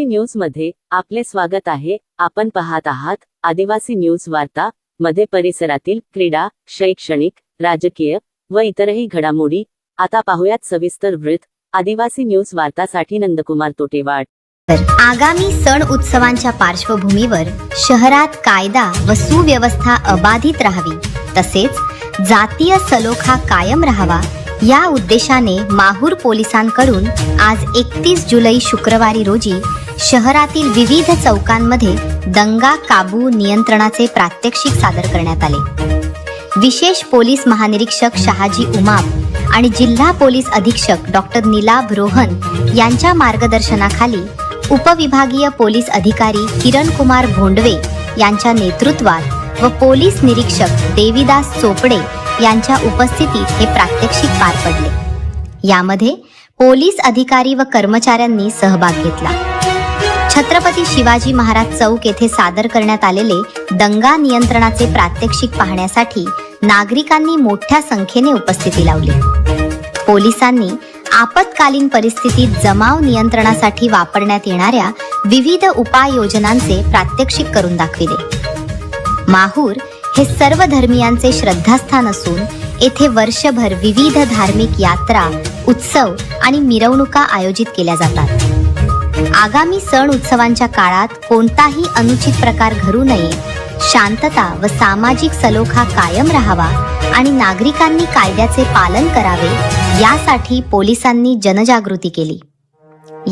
News मध्ये आपले स्वागत आहे। आपण पाहत आहात आदिवासी न्यूज वार्ता मध्ये परिसरातील क्रीडा, शैक्षणिक, राजकीय व इतरही घडामोडी। आता पाहूयात सविस्तर वृत्त। आदिवासी न्यूज वार्तासाठी नंदकुमार तोटेवाड। आगामी सण उत्सवांच्या पार्श्वभूमीवर शहरात कायदा व सुव्यवस्था अबाधित राहावी, तसेच जातीय सलोखा कायम राहावा या उद्देशाने माहूर पोलिसांकडून आज 31 जुलै शुक्रवारी रोजी शहरातील विविध चौकांमध्ये दंगा काबू नियंत्रणाचे प्रात्यक्षिक सादर करण्यात आले। विशेष पोलीस महानिरीक्षक शहाजी उमाप आणि जिल्हा पोलीस अधीक्षक डॉक्टर नीलाभ रोहन यांच्या मार्गदर्शनाखाली उपविभागीय पोलीस अधिकारी किरण कुमार भोंडवे यांच्या नेतृत्वात व पोलीस निरीक्षक देवीदास चोपडे यांच्या उपस्थितीत हे प्रात्यक्षिक पार पडले। यामध्ये पोलीस अधिकारी व कर्मचाऱ्यांनी सहभाग घेतला। छत्रपती शिवाजी महाराज चौक येथे सादर करण्यात आलेले दंगा नियंत्रणाचे प्रात्यक्षिक पाहण्यासाठी नागरिकांनी मोठ्या संख्येने उपस्थिती लावली। पोलिसांनी आपत्कालीन परिस्थितीत जमाव नियंत्रणासाठी वापरण्यात येणाऱ्या विविध उपाययोजनांचे प्रात्यक्षिक करून दाखविले। माहूर हे सर्व धर्मियांचे श्रद्धास्थान असून येथे वर्षभर विविध धार्मिक यात्रा, उत्सव आणि मिरवणुका आयोजित केल्या जातात। आगामी सण उत्सवांच्या काळात कोणताही अनुचित प्रकार घडू नये, शांतता व सामाजिक सलोखा कायम राहावा आणि नागरिकांनी कायद्याचे पालन करावे यासाठी पोलिसांनी जनजागृती केली।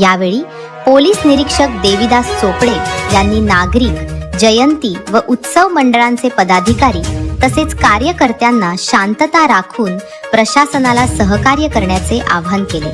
यावेळी पोलीस निरीक्षक देवीदास चोपडे यांनी नागरिक, जयंती व उत्सव मंडळांचे पदाधिकारी तसेच कार्यकर्त्यांना शांतता राखून प्रशासनाला सहकार्य करण्याचे आवाहन केले।